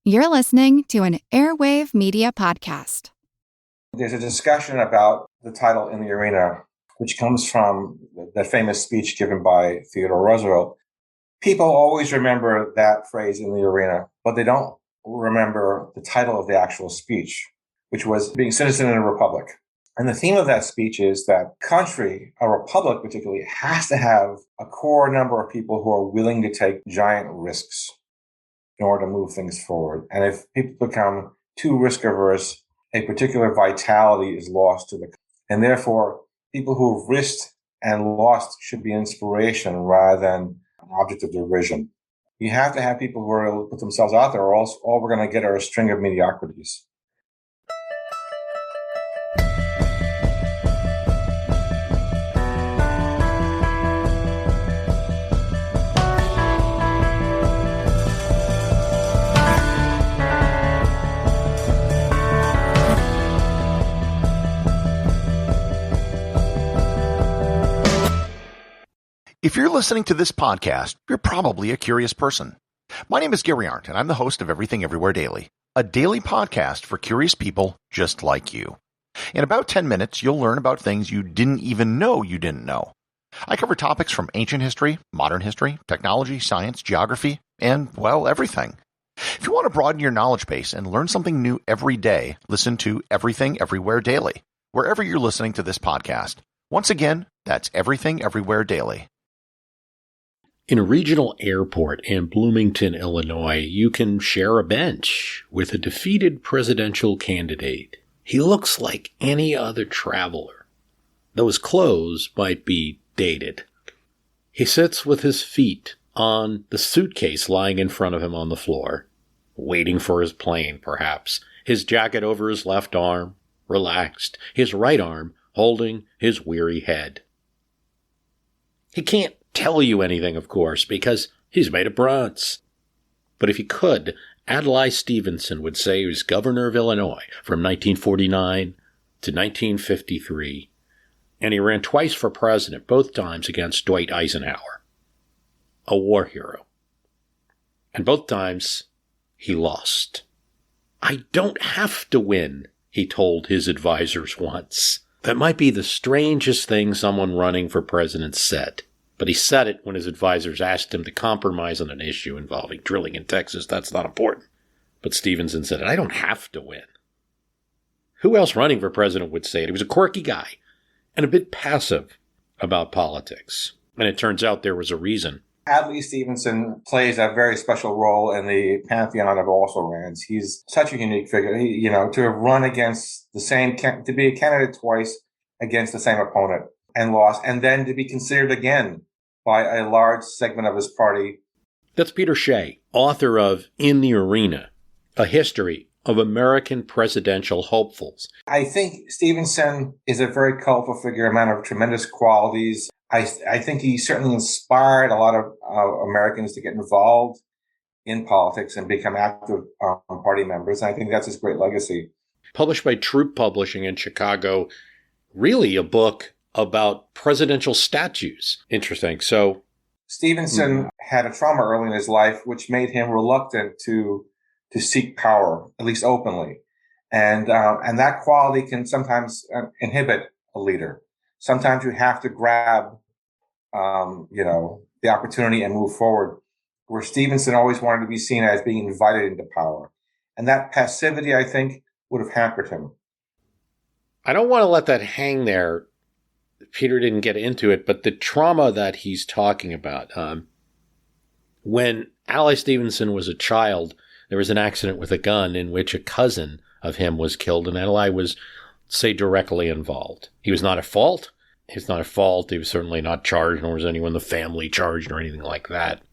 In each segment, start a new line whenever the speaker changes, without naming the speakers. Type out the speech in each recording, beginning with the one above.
You're listening to an Airwave Media podcast.
There's a discussion about the title In the Arena, which comes from that famous speech given by Theodore Roosevelt. People always remember that phrase, in the arena, but they don't remember the title of the actual speech, which was being citizen in a republic. And the theme of that speech is that country, a republic particularly, has to have a core number of people who are willing to take giant risks in order to move things forward. And if people become too risk averse, a particular vitality is lost to the country. And therefore, people who have risked and lost should be inspiration rather than an object of derision. You have to have people who are able to put themselves out there, or else all we're going to get are a string of mediocrities.
If you're listening to this podcast, you're probably a curious person. My name is Gary Arndt, and I'm the host of Everything Everywhere Daily, a daily podcast for curious people just like you. In about 10 minutes, you'll learn about things you didn't even know you didn't know. I cover topics from ancient history, modern history, technology, science, geography, and, well, everything. If you want to broaden your knowledge base and learn something new every day, listen to Everything Everywhere Daily, wherever you're listening to this podcast. Once again, that's Everything Everywhere Daily.
In a regional airport in Bloomington, Illinois, you can share a bench with a defeated presidential candidate. He looks like any other traveler, though his clothes might be dated. He sits with his feet on the suitcase lying in front of him on the floor, waiting for his plane, perhaps, his jacket over his left arm, relaxed, his right arm holding his weary head. He can't tell you anything, of course, because he's made of bronze. But if he could, Adlai Stevenson would say he was governor of Illinois from 1949 to 1953, and he ran twice for president, both times against Dwight Eisenhower, a war hero. And both times, he lost. "I don't have to win," he told his advisors once. That might be the strangest thing someone running for president said. But he said it when his advisors asked him to compromise on an issue involving drilling in Texas. That's not important. But Stevenson said it. I don't have to win. Who else running for president would say it? He was a quirky guy and a bit passive about politics. And it turns out there was a reason.
Adlai Stevenson plays a very special role in the pantheon of also-rans. He's such a unique figure. To have run against to be a candidate twice against the same opponent and lost, and then to be considered again by a large segment of his party.
That's Peter Shea, author of In the Arena, A History of American Presidential Hopefuls.
I think Stevenson is a very colorful figure, a man of tremendous qualities. I think he certainly inspired a lot of Americans to get involved in politics and become active party members. And I think that's his great legacy.
Published by Troop Publishing in Chicago, really a book about presidential statues. Interesting. So
Stevenson had a trauma early in his life, which made him reluctant to seek power, at least openly. And that quality can sometimes inhibit a leader. Sometimes you have to grab, the opportunity and move forward, where Stevenson always wanted to be seen as being invited into power. And that passivity, I think, would have hampered him.
I don't want to let that hang there. Peter didn't get into it, but the trauma that he's talking about, when Adlai Stevenson was a child, there was an accident with a gun in which a cousin of him was killed, and Adlai was, say, directly involved. He was not at fault. He was certainly not charged, nor was anyone in the family charged or anything like that.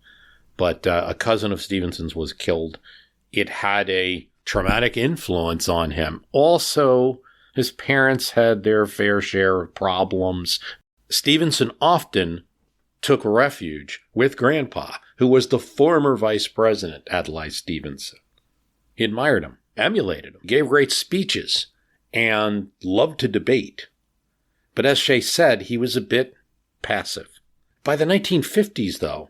But a cousin of Stevenson's was killed. It had a traumatic influence on him. Also, his parents had their fair share of problems. Stevenson often took refuge with Grandpa, who was the former vice president, Adlai Stevenson. He admired him, emulated him, gave great speeches, and loved to debate. But as Shea said, he was a bit passive. By the 1950s, though,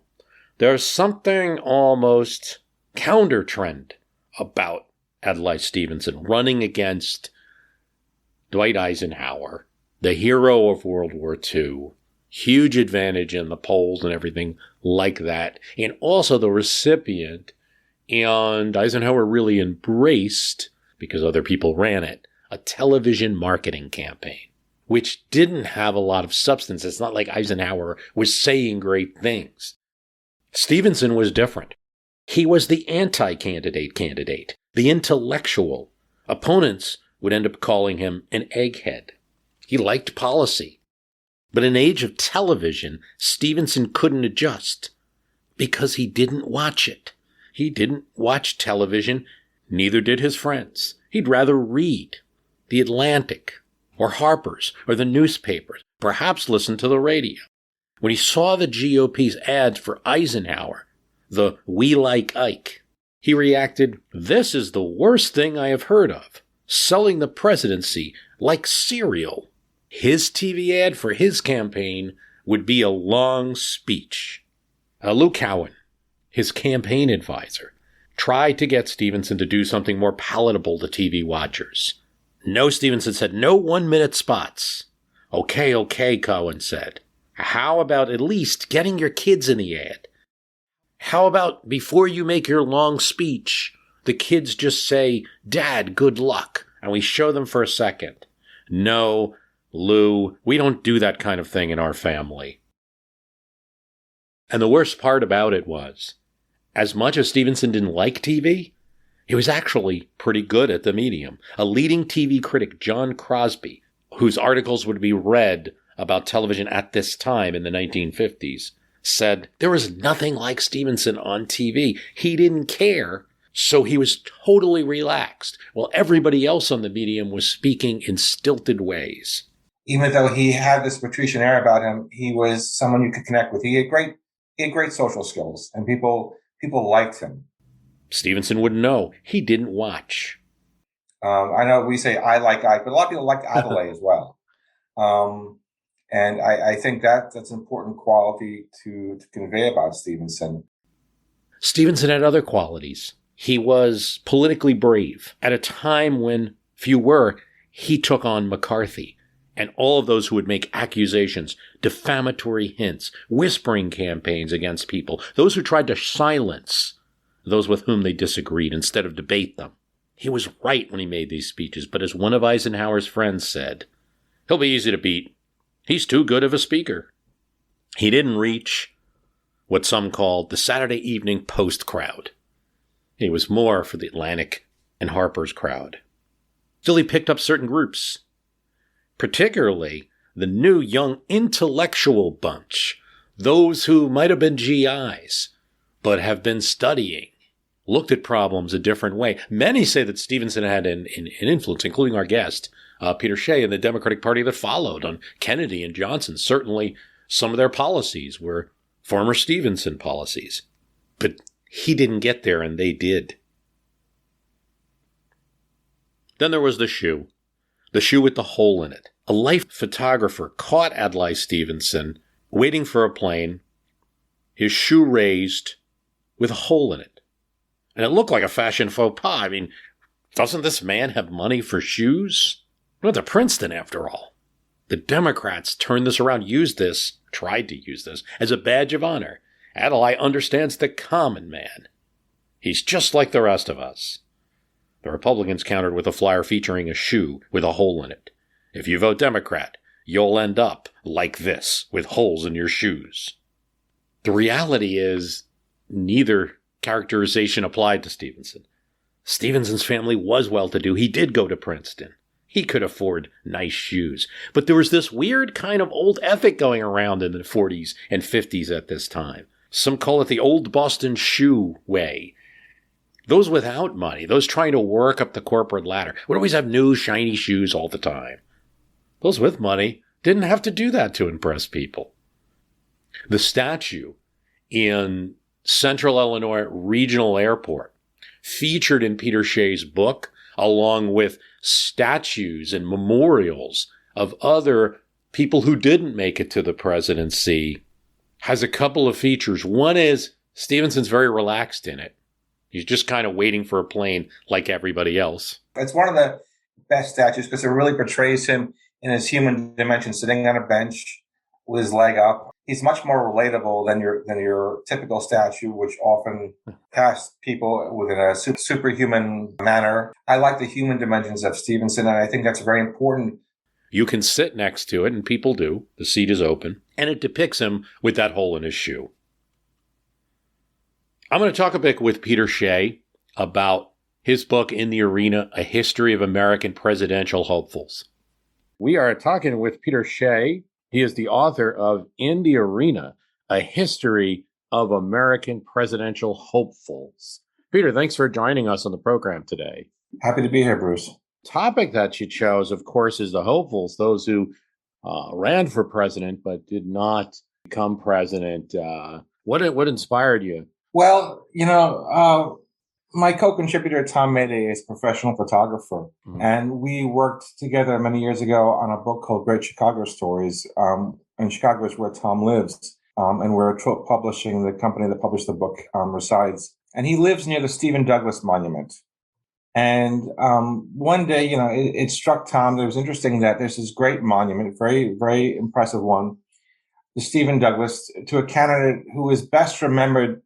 there's something almost counter-trend about Adlai Stevenson running against Dwight Eisenhower, the hero of World War II, huge advantage in the polls and everything like that, and also the recipient, and Eisenhower really embraced, because other people ran it, a television marketing campaign, which didn't have a lot of substance. It's not like Eisenhower was saying great things. Stevenson was different. He was the anti-candidate, the intellectual. Opponents would end up calling him an egghead. He liked policy. But in an age of television, Stevenson couldn't adjust because he didn't watch it. He didn't watch television, neither did his friends. He'd rather read The Atlantic or Harper's or the newspapers, perhaps listen to the radio. When he saw the GOP's ads for Eisenhower, the "We Like Ike," he reacted, "This is the worst thing I have heard of, selling the presidency like cereal." His TV ad for his campaign would be a long speech. Lou Cowan, his campaign advisor, tried to get Stevenson to do something more palatable to TV watchers. No, Stevenson said, no 1-minute spots. Okay, Cowan said. How about at least getting your kids in the ad? How about before you make your long speech, the kids just say, "Dad, good luck," and we show them for a second? No, Lou, we don't do that kind of thing in our family. And the worst part about it was, as much as Stevenson didn't like TV, he was actually pretty good at the medium. A leading TV critic, John Crosby, whose articles would be read about television at this time in the 1950s, said there was nothing like Stevenson on TV. He didn't care, so he was totally relaxed, while everybody else on the medium was speaking in stilted ways.
Even though he had this patrician air about him, he was someone you could connect with. He had great social skills, and people liked him.
Stevenson wouldn't know. He didn't watch.
I know we say "I like Ike," but a lot of people liked Adlai as well. And I think that's an important quality to convey about Stevenson.
Stevenson had other qualities. He was politically brave. At a time when few were, he took on McCarthy and all of those who would make accusations, defamatory hints, whispering campaigns against people, those who tried to silence those with whom they disagreed instead of debate them. He was right when he made these speeches, but as one of Eisenhower's friends said, he'll be easy to beat. He's too good of a speaker. He didn't reach what some called the Saturday Evening Post crowd. He was more for the Atlantic and Harper's crowd. Still, he picked up certain groups, particularly the new young intellectual bunch, those who might have been GIs, but have been studying, looked at problems a different way. Many say that Stevenson had an influence, including our guest, Peter Shea, and the Democratic Party that followed on Kennedy and Johnson. Certainly some of their policies were former Stevenson policies. But he didn't get there, and they did. Then there was the shoe with the hole in it. A life photographer caught Adlai Stevenson waiting for a plane, his shoe raised with a hole in it. And it looked like a fashion faux pas. I mean, doesn't this man have money for shoes? Went to Princeton, after all. The Democrats turned this around, tried to use this, as a badge of honor. Adlai understands the common man. He's just like the rest of us. The Republicans countered with a flyer featuring a shoe with a hole in it. If you vote Democrat, you'll end up like this, with holes in your shoes. The reality is, neither characterization applied to Stevenson. Stevenson's family was well-to-do. He did go to Princeton. He could afford nice shoes. But there was this weird kind of old ethic going around in the 40s and 50s at this time. Some call it the old Boston shoe way. Those without money, those trying to work up the corporate ladder, would always have new shiny shoes all the time. Those with money didn't have to do that to impress people. The statue in Central Illinois Regional Airport, featured in Peter Shea's book, along with statues and memorials of other people who didn't make it to the presidency, has a couple of features. One is Stevenson's very relaxed in it. He's just kind of waiting for a plane like everybody else.
It's one of the best statues because it really portrays him in his human dimension, sitting on a bench with his leg up. He's much more relatable than your typical statue, which often casts people within a superhuman manner. I like the human dimensions of Stevenson, and I think that's very important.
You can sit next to it, and people do. The seat is open, and it depicts him with that hole in his shoe. I'm going to talk a bit with Peter Shea about his book, In the Arena, A History of American Presidential Hopefuls. We are talking with Peter Shea. He is the author of In the Arena, A History of American Presidential Hopefuls. Peter, thanks for joining us on the program today.
Happy to be here, Bruce.
Topic that you chose, of course, is the hopefuls, those who ran for president but did not become president. What inspired you?
Well, my co-contributor, Tom Mayday, is a professional photographer, and we worked together many years ago on a book called Great Chicago Stories. And Chicago is where Tom lives, and where Trope Publishing, the company that published the book, resides. And he lives near the Stephen Douglas Monument. And one day, it struck Tom that it was interesting that there's this great monument, very, very impressive one, to Stephen Douglas, to a candidate who is best remembered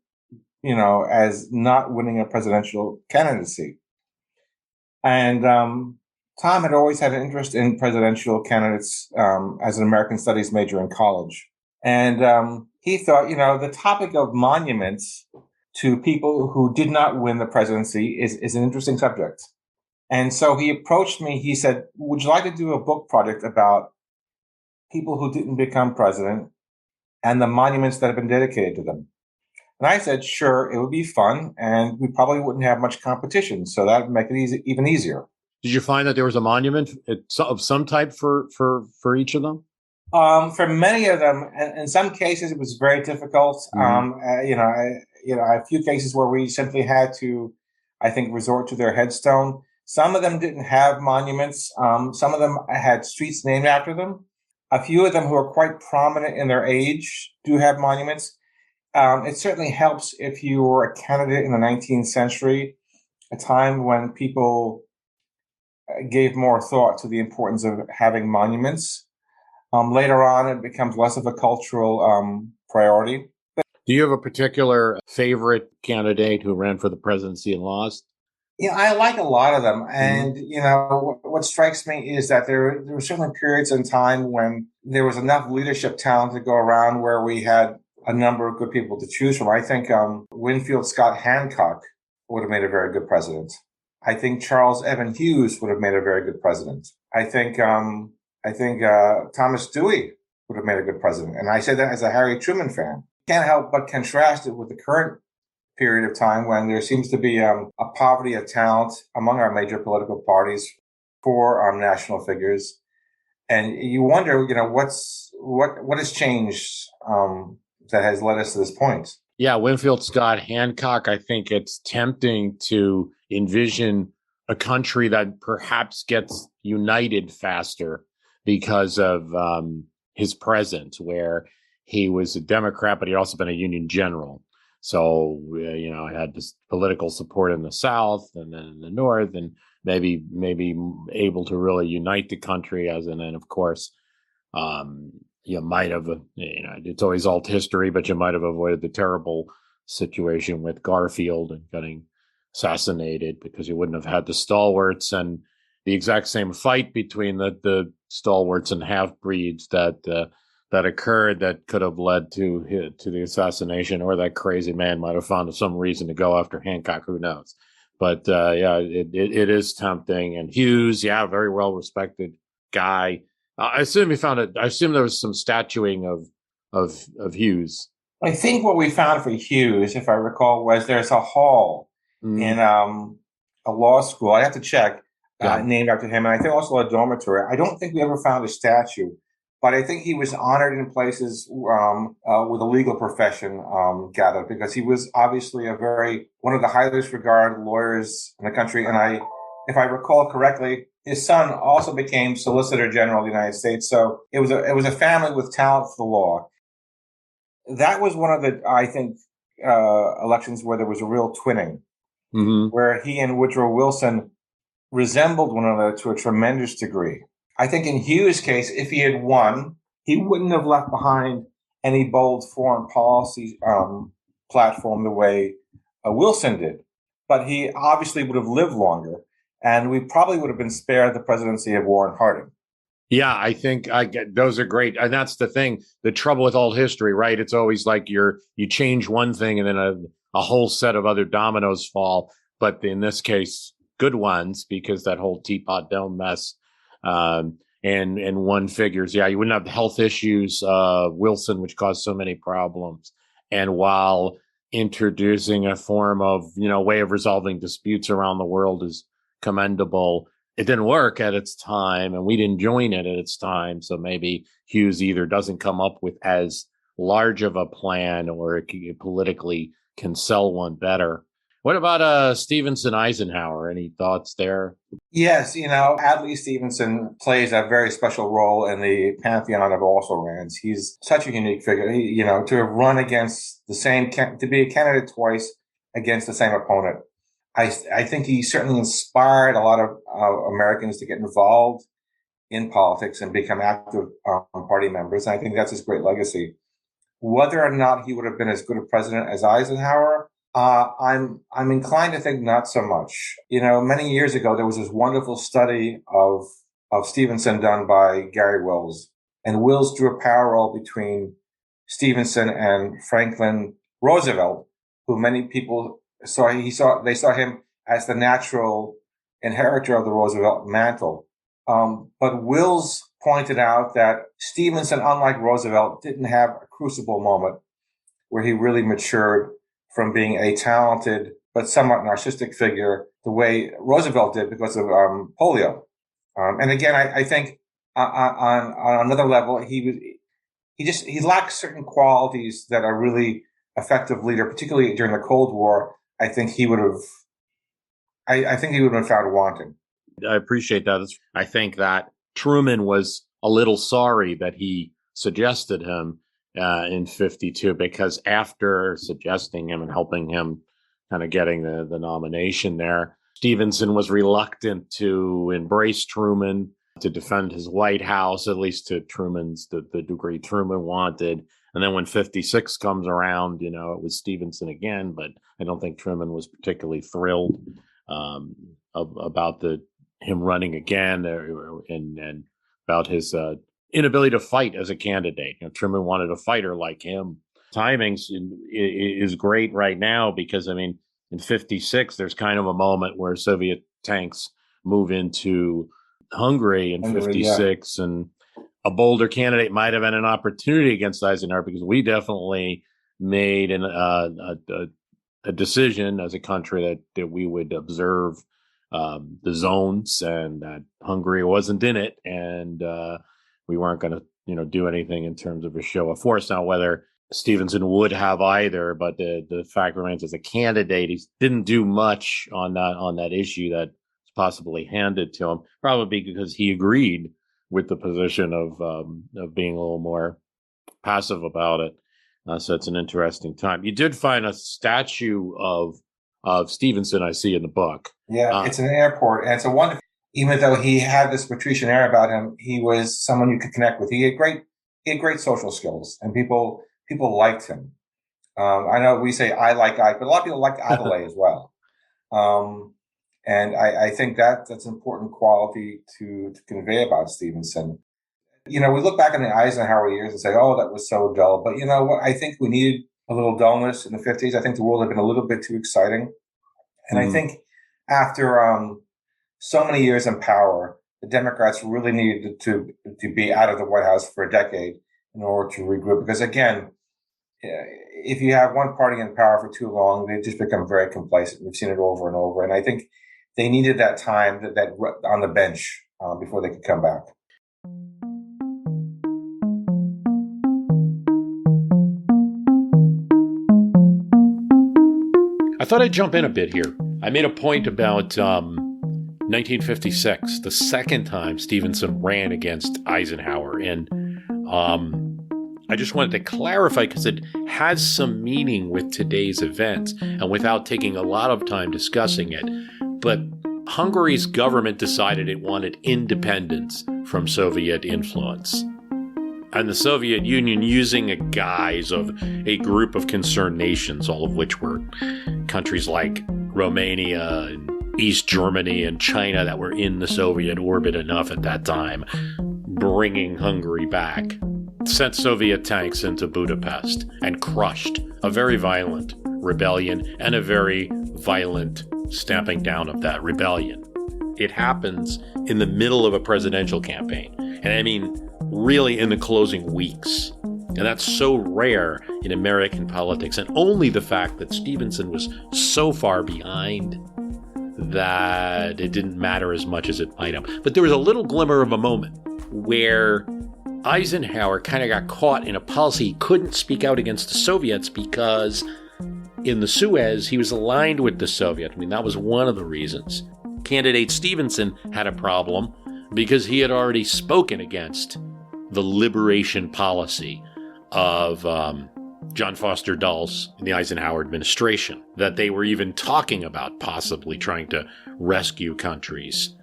as not winning a presidential candidacy. And Tom had always had an interest in presidential candidates as an American Studies major in college. And he thought, the topic of monuments to people who did not win the presidency is an interesting subject. And so he approached me. He said, would you like to do a book project about people who didn't become president and the monuments that have been dedicated to them? And I said, sure, it would be fun, and we probably wouldn't have much competition, so that would make it even easier.
Did you find that there was a monument of some type for each of them?
For many of them, and in some cases, it was very difficult. A few cases where we simply had to, I think, resort to their headstone. Some of them didn't have monuments. Some of them had streets named after them. A few of them who are quite prominent in their age do have monuments. It certainly helps if you were a candidate in the 19th century, a time when people gave more thought to the importance of having monuments. Later on, it becomes less of a cultural priority.
Do you have a particular favorite candidate who ran for the presidency and lost?
Yeah, I like a lot of them. And, what strikes me is that there were certainly periods in time when there was enough leadership talent to go around where we had a number of good people to choose from. I think Winfield Scott Hancock would have made a very good president. I think Charles Evan Hughes would have made a very good president. I think Thomas Dewey would have made a good president. And I say that as a Harry Truman fan. Can't help but contrast it with the current period of time when there seems to be a poverty of talent among our major political parties for our national figures. And you wonder, what has changed that has led us to this point.
Yeah, Winfield Scott Hancock, I think it's tempting to envision a country that perhaps gets united faster because of his presence, where he was a Democrat, but he'd also been a Union general. So, had this political support in the South and then in the North, and maybe able to really unite the country. And then, of course, you might have, it's always alt history, but you might have avoided the terrible situation with Garfield and getting assassinated because you wouldn't have had the stalwarts and the exact same fight between the stalwarts and half-breeds that occurred that could have led to the assassination, or that crazy man might have found some reason to go after Hancock. Who knows? But it is tempting. And Hughes, very well respected guy. I assume I assume there was some statuing of Hughes.
I think what we found for Hughes, if I recall, was there's a hall in a law school. I have to check, named after him, and I think also a dormitory. I don't think we ever found a statue, but I think he was honored in places where the legal profession gathered, because he was obviously one of the highest regarded lawyers in the country. And if I recall correctly, his son also became Solicitor General of the United States. So it was a family with talent for the law. That was one of the, I think, elections where there was a real twinning. where he and Woodrow Wilson resembled one another to a tremendous degree. I think in Hughes' case, if he had won, he wouldn't have left behind any bold foreign policy platform the way Wilson did. But he obviously would have lived longer, and we probably would have been spared the presidency of Warren Harding.
Yeah, I think those are great. And that's the thing. The trouble with old history, right? It's always like you change one thing and then a whole set of other dominoes fall. But in this case, good ones, because that whole Teapot Dome mess and one figures, yeah, you wouldn't have the health issues, Wilson, which caused so many problems. And while introducing a form of, way of resolving disputes around the world is commendable, it didn't work at its time, and we didn't join it at its time. So maybe Hughes either doesn't come up with as large of a plan, or it politically can sell one better. What about Stevenson Eisenhower? Any thoughts there?
Yes, Adlai Stevenson plays a very special role in the pantheon of also-rans. He's such a unique figure. To have run against to be a candidate twice against the same opponent. I think he certainly inspired a lot of Americans to get involved in politics and become active party members. And I think that's his great legacy. Whether or not he would have been as good a president as Eisenhower, I'm inclined to think not so much. Many years ago, there was this wonderful study of Stevenson done by Gary Wills. And Wills drew a parallel between Stevenson and Franklin Roosevelt, who many people they saw him as the natural inheritor of the Roosevelt mantle. But Wills pointed out that Stevenson, unlike Roosevelt, didn't have a crucible moment where he really matured from being a talented but somewhat narcissistic figure the way Roosevelt did because of polio. And again, I think on another level, he lacks certain qualities that are really effective leader, particularly during the Cold War. I think he would have been found wanting.
I appreciate that. I think that Truman was a little sorry that he suggested him in 52, because after suggesting him and helping him kind of getting the nomination there, Stevenson was reluctant to embrace Truman, to defend his White House, at least to the degree Truman wanted. And then when 56 comes around, it was Stevenson again, but I don't think Truman was particularly thrilled about him running again and about his inability to fight as a candidate. Truman wanted a fighter like him. Timing is great right now because, in 56, there's kind of a moment where Soviet tanks move into Hungary in 56, yeah. And a bolder candidate might have had an opportunity against Eisenhower, because we definitely made a decision as a country that we would observe the zones, and that Hungary wasn't in it, and we weren't going to do anything in terms of a show of force. Now, whether Stevenson would have either, but the fact remains, as a candidate, he didn't do much on that issue that was possibly handed to him, probably because he agreed with the position of being a little more passive about it. So it's an interesting time. You did find a statue of Stevenson, I see, in the book.
Yeah, it's in an airport, and it's a wonderful. Even though he had this patrician air about him, he was someone you could connect with. He had great social skills, and people liked him. I know we say I like Ike, but a lot of people liked Adlai as well. And I think that's an important quality to convey about Stevenson. We look back on the Eisenhower years and say, oh, that was so dull. But you know what? I think we needed a little dullness in the 50s. I think the world had been a little bit too exciting. And I think after so many years in power, the Democrats really needed to be out of the White House for a decade in order to regroup. Because again, if you have one party in power for too long, they just become very complacent. We've seen it over and over. And I think they needed that time that on the bench before they could come back.
I thought I'd jump in a bit here. I made a point about 1956, the second time Stevenson ran against Eisenhower. And I just wanted to clarify because it has some meaning with today's events and without taking a lot of time discussing it. But Hungary's government decided it wanted independence from Soviet influence. And the Soviet Union, using a guise of a group of concerned nations, all of which were countries like Romania and East Germany and China that were in the Soviet orbit enough at that time, bringing Hungary back, sent Soviet tanks into Budapest and crushed a very violent rebellion and a very violent stamping down of that rebellion. It happens in the middle of a presidential campaign. And I mean, really in the closing weeks. And that's so rare in American politics. And only the fact that Stevenson was so far behind that it didn't matter as much as it might have. But there was a little glimmer of a moment where Eisenhower kind of got caught in a policy. He couldn't speak out against the Soviets because in the Suez, he was aligned with the Soviet. I mean, that was one of the reasons. Candidate Stevenson had a problem because he had already spoken against the liberation policy of John Foster Dulles in the Eisenhower administration, that they were even talking about possibly trying to rescue countries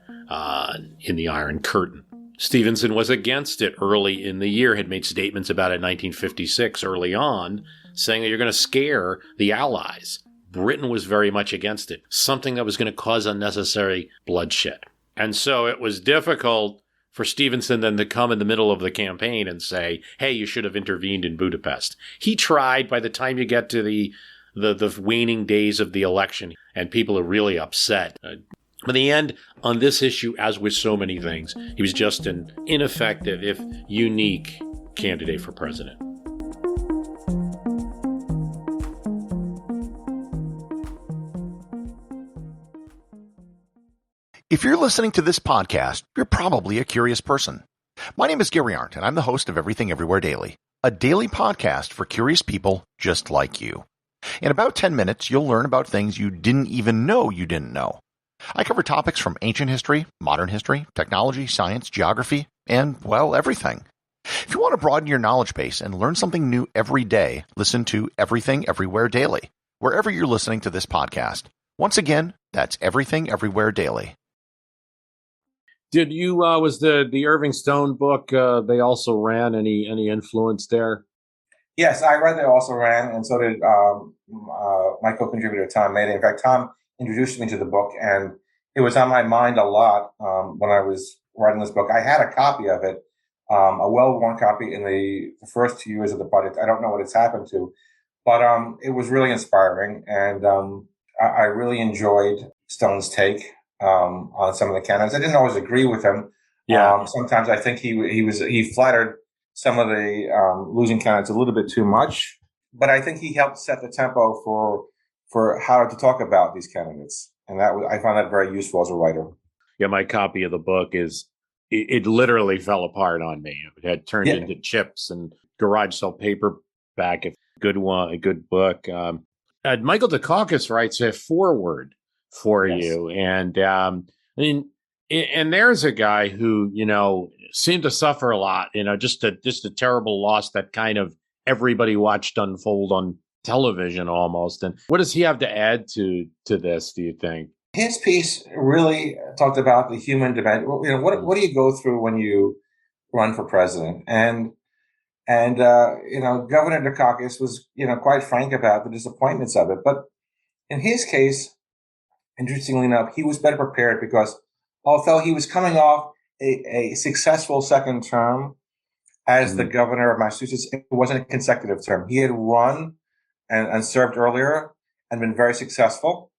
in the Iron Curtain. Stevenson was against it early in the year, had made statements about it in 1956 early on, saying that you're going to scare the Allies. Britain was very much against it, something that was going to cause unnecessary bloodshed. And so it was difficult for Stevenson then to come in the middle of the campaign and say, hey, you should have intervened in Budapest. He tried. By the time you get to the waning days of the election, and people are really upset. In the end, on this issue, as with so many things, he was just an ineffective, if unique, candidate for president.
If you're listening to this podcast, you're probably a curious person. My name is Gary Arndt, and I'm the host of Everything Everywhere Daily, a daily podcast for curious people just like you. In about 10 minutes, you'll learn about things you didn't even know you didn't know. I cover topics from ancient history, modern history, technology, science, geography, and, well, everything. If you want to broaden your knowledge base and learn something new every day, listen to Everything Everywhere Daily, wherever you're listening to this podcast. Once again, that's Everything Everywhere Daily.
Did you, was the Irving Stone book, they also ran any influence there?
Yes, I read They Also Ran, and so did my co-contributor, Tom Mayday. In fact, Tom introduced me to the book, and it was on my mind a lot when I was writing this book. I had a copy of it, a well-worn copy in the first 2 years of the project. I don't know what it's happened to, but it was really inspiring, and I really enjoyed Stone's take on some of the canons. I didn't always agree with him.
Yeah.
Sometimes I think he flattered some of the losing candidates a little bit too much, but I think he helped set the tempo for how to talk about these candidates, and I found that very useful as a writer.
Yeah, my copy of the book is it literally fell apart on me. It had turned into chips and garage sale paperback. A good book. Michael Dukakis writes a foreword for you, and I mean, and there's a guy who seemed to suffer a lot. Just a terrible loss that kind of everybody watched unfold on television almost. And what does he have to add to this, do you think?
His piece really talked about the human dimension. What do you go through when you run for president? And Governor Dukakis was quite frank about the disappointments of it. But in his case, interestingly enough, he was better prepared because although he was coming off a successful second term as the governor of Massachusetts, it wasn't a consecutive term. He had run and served earlier and been very successful,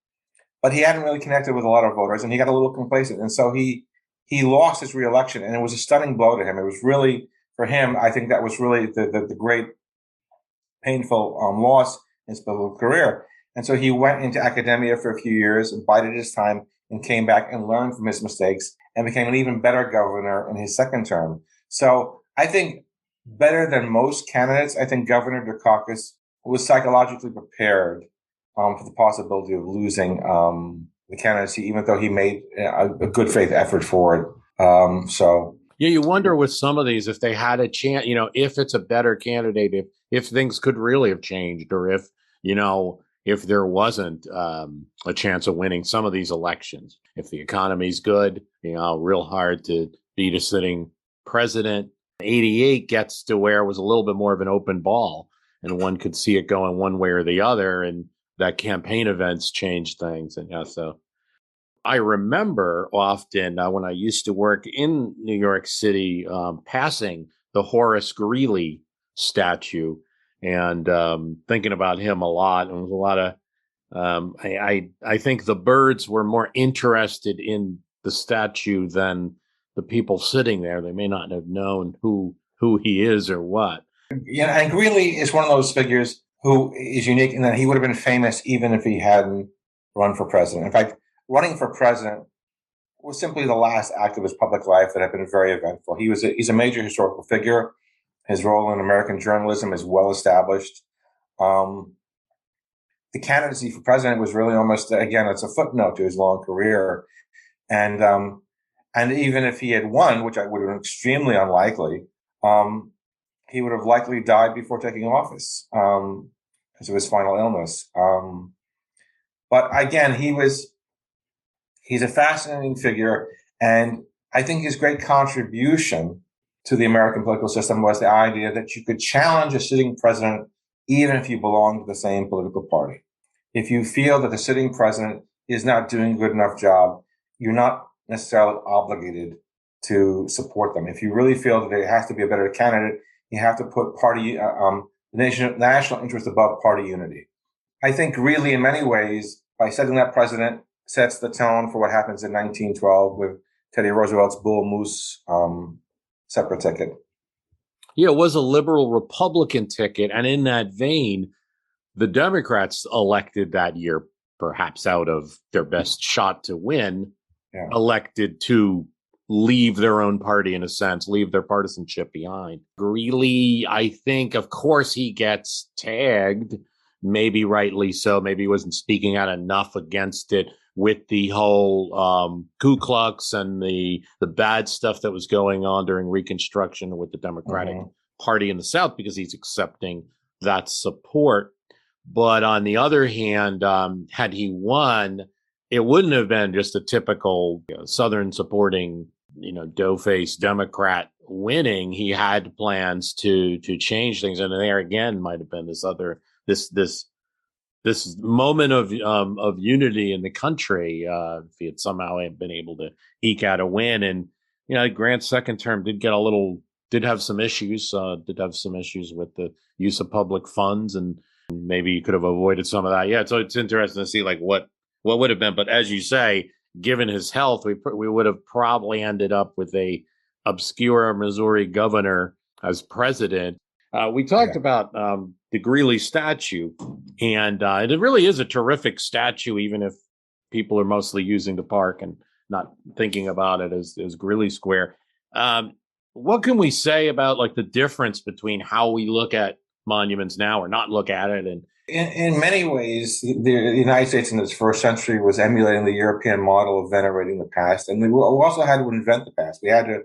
but he hadn't really connected with a lot of voters, and he got a little complacent. And so he lost his reelection, and it was a stunning blow to him. It was really, for him, I think that was really the great painful loss in his political career. And so he went into academia for a few years, bided his time, and came back and learned from his mistakes and became an even better governor in his second term. So I think better than most candidates, I think Governor Dukakis was psychologically prepared for the possibility of losing the candidacy, even though he made a good faith effort for it. So
Yeah, you wonder with some of these if they had a chance, if it's a better candidate, if things could really have changed, or if there wasn't a chance of winning some of these elections. If the economy's good, real hard to beat a sitting president. 88 gets to where it was a little bit more of an open ball, and one could see it going one way or the other, and that campaign events changed things. And so I remember often when I used to work in New York City, passing the Horace Greeley statue and thinking about him a lot. And there was a lot of, I think the birds were more interested in the statue than the people sitting there. They may not have known who he is or what.
Yeah, and Greeley is one of those figures who is unique in that he would have been famous even if he hadn't run for president. In fact, running for president was simply the last act of his public life that had been very eventful. He's a major historical figure. His role in American journalism is well established. The candidacy for president was really almost, again, it's a footnote to his long career. And even if he had won, which I would have been extremely unlikely, he would have likely died before taking office because of his final illness. But again, he's a fascinating figure. And I think his great contribution to the American political system was the idea that you could challenge a sitting president even if you belong to the same political party. If you feel that the sitting president is not doing a good enough job, you're not necessarily obligated to support them. If you really feel that there has to be a better candidate, you have to put national interest above party unity. I think really in many ways, by setting that president, sets the tone for what happens in 1912 with Teddy Roosevelt's Bull Moose separate ticket.
Yeah, it was a liberal Republican ticket. And in that vein, the Democrats elected that year, perhaps out of their best shot to win, elected to leave their own party, in a sense, leave their partisanship behind. Greeley, I think, of course, he gets tagged, maybe rightly so. Maybe he wasn't speaking out enough against it with the whole Ku Klux and the bad stuff that was going on during Reconstruction with the Democratic Party in the South, because he's accepting that support. But on the other hand, had he won, it wouldn't have been just a typical Southern supporting, dough-faced Democrat winning. He had plans to change things, and there again might have been this moment of unity in the country if he had somehow been able to eke out a win. And Grant's second term did have some issues with the use of public funds, and maybe you could have avoided some of that. Yeah, so it's interesting to see what would have been. But as you say, given his health, we would have probably ended up with a obscure Missouri governor as president. We talked about the Greely statue, and it really is a terrific statue, even if people are mostly using the park and not thinking about it as Greeley Square. What can we say about the difference between how we look at monuments now or not look at it? And
in many ways, the United States in its first century was emulating the European model of venerating the past, and we also had to invent the past. We had to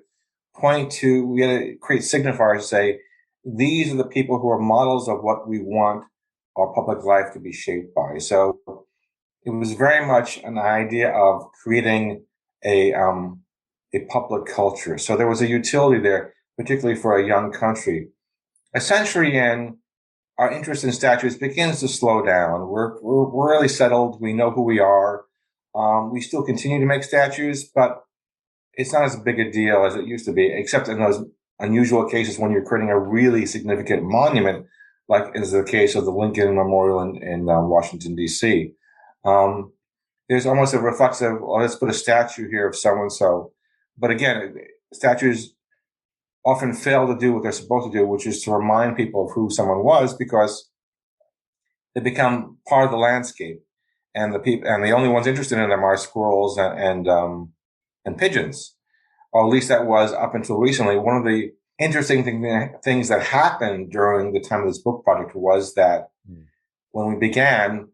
create signifiers to say, these are the people who are models of what we want our public life to be shaped by. So it was very much an idea of creating a public culture. So there was a utility there, particularly for a young country. A century in, our interest in statues begins to slow down. We're really settled. We know who we are. We still continue to make statues, but it's not as big a deal as it used to be, except in those unusual cases when you're creating a really significant monument, like is the case of the Lincoln Memorial in Washington, D.C. There's almost a reflexive, let's put a statue here of so-and-so. But again, statues often fail to do what they're supposed to do, which is to remind people of who someone was, because they become part of the landscape. And the only ones interested in them are squirrels and pigeons. Or at least that was up until recently. One of the interesting things that happened during the time of this book project was that when we began,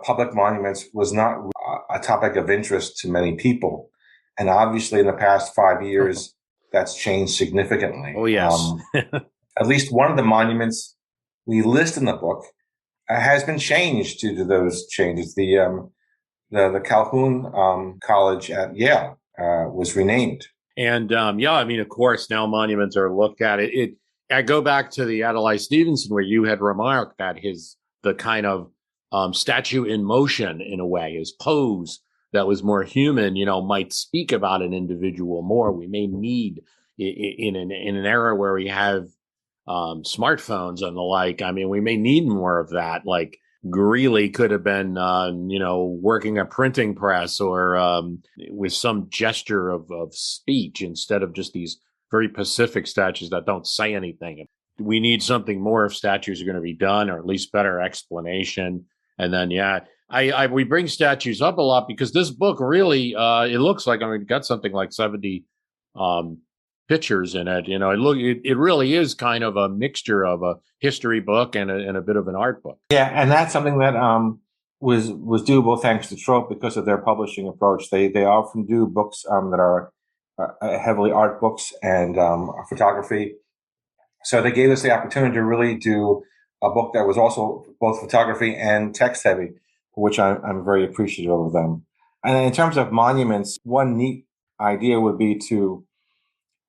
public monuments was not a topic of interest to many people. And obviously in the past 5 years, that's changed significantly.
Oh, yes.
At least one of the monuments we list in the book has been changed due to those changes. The Calhoun College at Yale was renamed.
And of course, now monuments are looked at. I go back to the Adlai Stevenson, where you had remarked that the kind of statue in motion, in a way, his pose that was more human, might speak about an individual more. We may need in an era where we have smartphones and the like. I mean, we may need more of that. Like Greely could have been, working a printing press or with some gesture of speech instead of just these very pacific statues that don't say anything. We need something more if statues are going to be done, or at least better explanation. And then, we bring statues up a lot because this book really, it looks like, it got something like 70 pictures in it. It really is kind of a mixture of a history book and a bit of an art book.
Yeah, and that's something that was doable thanks to Trope because of their publishing approach. They often do books that are heavily art books and photography. So they gave us the opportunity to really do a book that was also both photography and text heavy, for which I'm very appreciative of them. And in terms of monuments, one neat idea would be to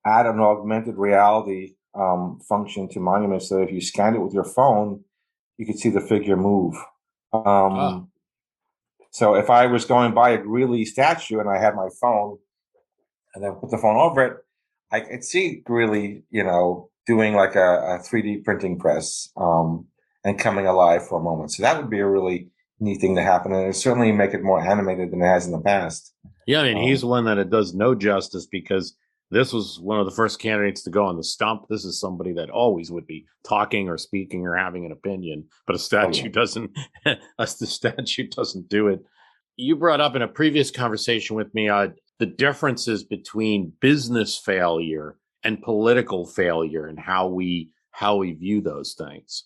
add an augmented reality function to monuments, so that if you scanned it with your phone, you could see the figure move. So if I was going by a Greely statue and I had my phone and then put the phone over it, I could see Greely, doing like a 3D printing press and coming alive for a moment. So that would be a really neat thing to happen. And it would certainly make it more animated than it has in the past.
Yeah, he's one that it does no justice because this was one of the first candidates to go on the stump. This is somebody that always would be talking or speaking or having an opinion, but a statue doesn't. The statue doesn't do it. You brought up in a previous conversation with me the differences between business failure and political failure and how we view those things.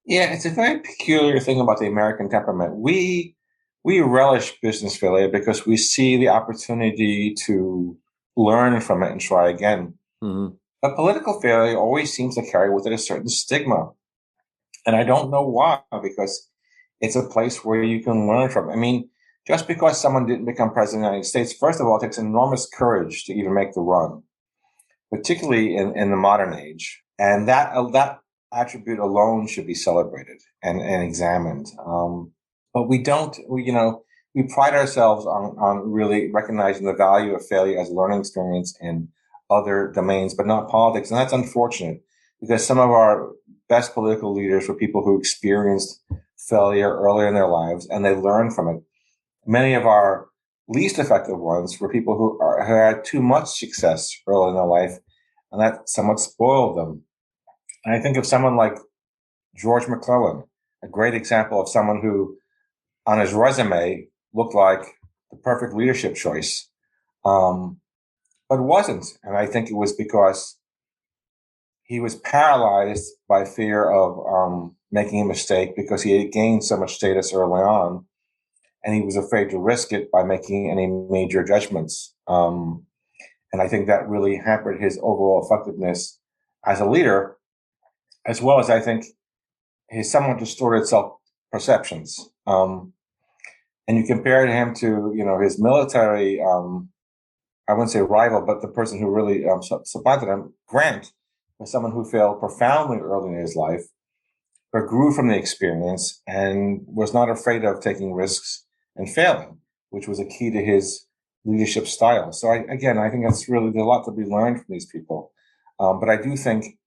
Yeah, it's a very peculiar thing about the American temperament. We relish business failure because we see the opportunity to learn from it and try again.
Mm-hmm.
But political failure always seems to carry with it a certain stigma. And I don't know why, because it's a place where you can learn from. Just because someone didn't become president of the United States, first of all, it takes enormous courage to even make the run, particularly in the modern age. And that attribute alone should be celebrated and examined. But we don't, we pride ourselves on really recognizing the value of failure as a learning experience in other domains, but not politics. And that's unfortunate because some of our best political leaders were people who experienced failure earlier in their lives and they learned from it. Many of our least effective ones were people who had too much success early in their life, and that somewhat spoiled them. And I think of someone like George Mcclellan, a great example of someone who, on his resume, looked like the perfect leadership choice, but wasn't. And I think it was because he was paralyzed by fear of making a mistake because he had gained so much status early on, and he was afraid to risk it by making any major judgments. And I think that really hampered his overall effectiveness as a leader, as well as I think his somewhat distorted self-perceptions. And you compared him to, his military, I wouldn't say rival, but the person who really supplanted him, Grant, was someone who failed profoundly early in his life, but grew from the experience and was not afraid of taking risks and failing, which was a key to his leadership style. So I think that's really, there's a lot to be learned from these people. But I do think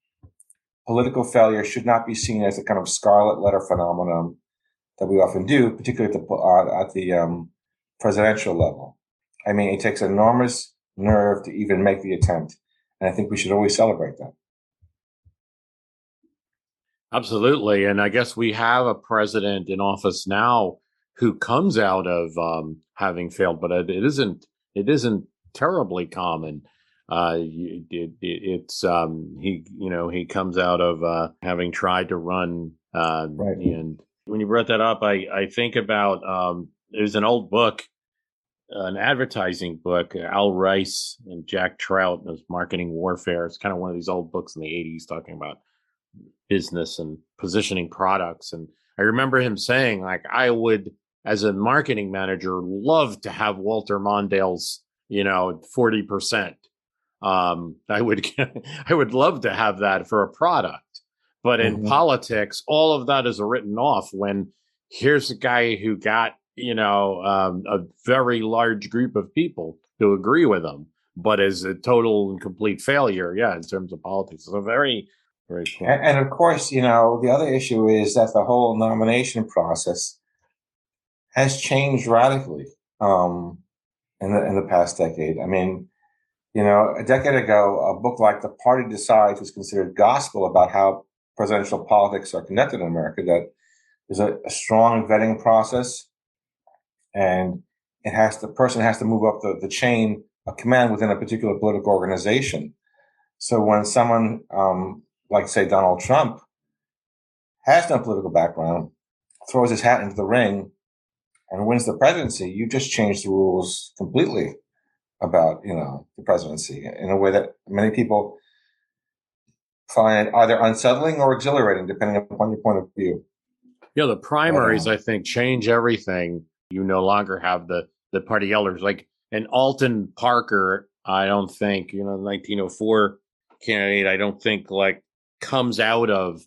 political failure should not be seen as a kind of scarlet letter phenomenon that we often do, particularly at the presidential level. It takes enormous nerve to even make the attempt. And I think we should always celebrate that.
Absolutely. And I guess we have a president in office now who comes out of having failed, but it isn't terribly common. He comes out of having tried to run.
Right.
And when you brought that up, I think about there's an old book an advertising book, Al Rice and Jack Trout, and his Marketing Warfare. It's kind of one of these old books in the 80s talking about business and positioning products. And I remember him saying, like, I would, as a marketing manager, love to have Walter Mondale's, 40%. I would, I would love to have that for a product. But in politics, all of that is written off when here's a guy who got, a very large group of people to agree with him, but is a total and complete failure. Yeah, in terms of politics. So very, very cool.
And of course, the other issue is that the whole nomination process has changed radically in the past decade. I mean, a decade ago, a book like The Party Decides was considered gospel about how presidential politics are conducted in America, that there's a strong vetting process, and the person has to move up the chain of command within a particular political organization. So when someone, like say Donald Trump, has no political background, throws his hat into the ring, and wins the presidency, you just changed the rules completely about, the presidency in a way that many people find either unsettling or exhilarating, depending upon your point of view.
Yeah, the primaries, I think, change everything. You no longer have the party elders. Like an Alton Parker, I don't think, 1904 candidate, I don't think comes out of,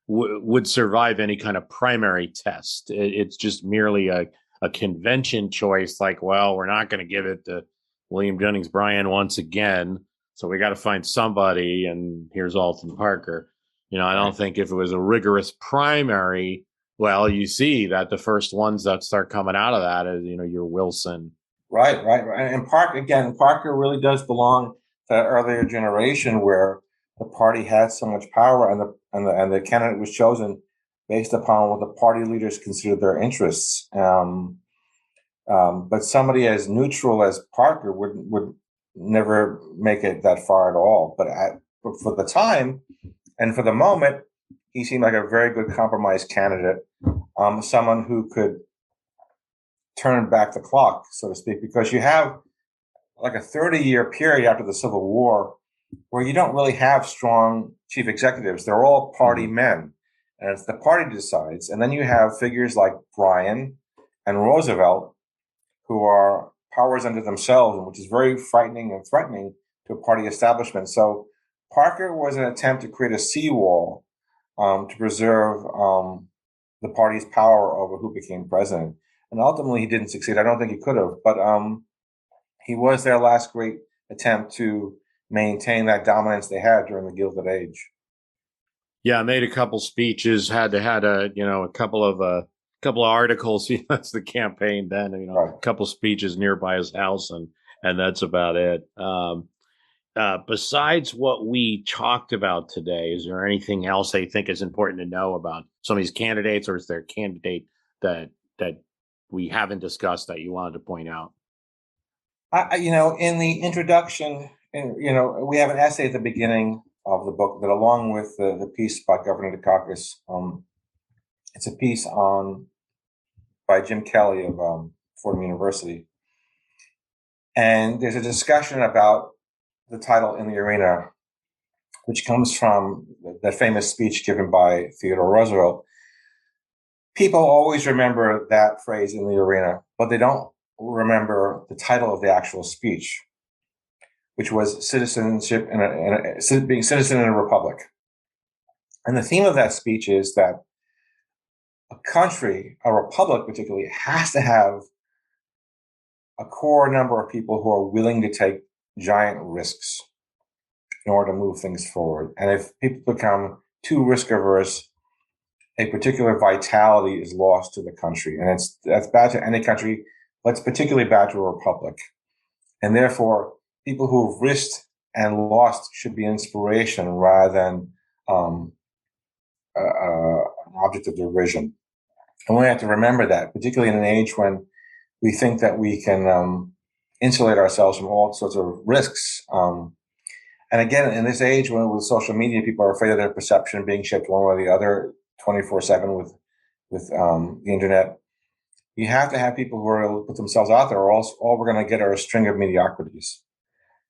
would survive any kind of primary test. It's just merely a convention choice. Like, well, we're not going to give it to William Jennings Bryan once again. So we got to find somebody. And here's Alton Parker. I don't think if it was a rigorous primary, well, you see that the first ones that start coming out of that is, your Wilson.
Right. And Parker really does belong to that earlier generation where the party had so much power, and the candidate was chosen based upon what the party leaders considered their interests. But somebody as neutral as Parker would never make it that far at all. But for the time and for the moment, he seemed like a very good compromise candidate, someone who could turn back the clock, so to speak, because you have like a 30-year period after the Civil War where you don't really have strong chief executives. They're all party men, and it's the party decides. And then you have figures like Bryan and Roosevelt, who are powers unto themselves, which is very frightening and threatening to a party establishment. So Parker was an attempt to create a seawall to preserve the party's power over who became president. And ultimately, he didn't succeed. I don't think he could have, but he was their last great attempt to maintain that dominance they had during the Gilded Age.
Yeah, made a couple speeches, had a couple of articles. That's the campaign then, right. A couple speeches nearby his house, and that's about it. Besides what we talked about today, is there anything else that you think is important to know about some of these candidates, or is there a candidate that we haven't discussed that you wanted to point out?
In the introduction, we have an essay at the beginning of the book that, along with the piece by Governor Dukakis, it's a piece by Jim Kelly of Fordham University. And there's a discussion about the title In the Arena, which comes from that famous speech given by Theodore Roosevelt. People always remember that phrase, in the arena, but they don't remember the title of the actual speech, which was citizenship being citizen in a republic. And the theme of that speech is that a country, a republic particularly, has to have a core number of people who are willing to take giant risks in order to move things forward. And if people become too risk averse, a particular vitality is lost to the country. And that's bad to any country, but it's particularly bad to a republic. And therefore, people who have risked and lost should be inspiration rather than an object of derision. And we have to remember that, particularly in an age when we think that we can insulate ourselves from all sorts of risks. And again, in this age when with social media, people are afraid of their perception being shaped one way or the other 24/7 with the internet. You have to have people who are able to put themselves out there, or else all we're going to get are a string of mediocrities.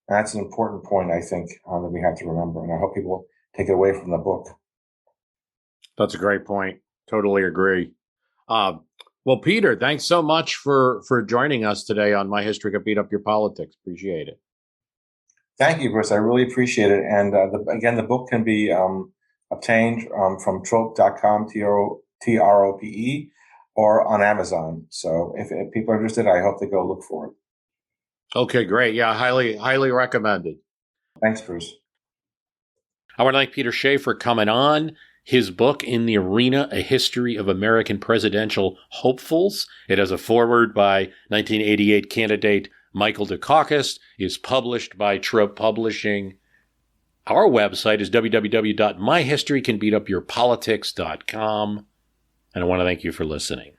And that's an important point, I think, that we have to remember. And I hope people take it away from the book.
That's a great point. Totally agree. Well, Peter, thanks so much for joining us today on My History Could Beat Up Your Politics. Appreciate it.
Thank you, Bruce. I really appreciate it. And again, the book can be obtained from trope.com, TROPE, or on Amazon. So if people are interested, I hope they go look for it.
Okay, great. Yeah, highly recommended.
Thanks, Bruce.
I want to thank Peter Shea for coming on. His book, In the Arena, A History of American Presidential Hopefuls. It has a foreword by 1988 candidate Michael Dukakis, is published by Trope Publishing. Our website is www.myhistorycanbeatupyourpolitics.com. And I want to thank you for listening.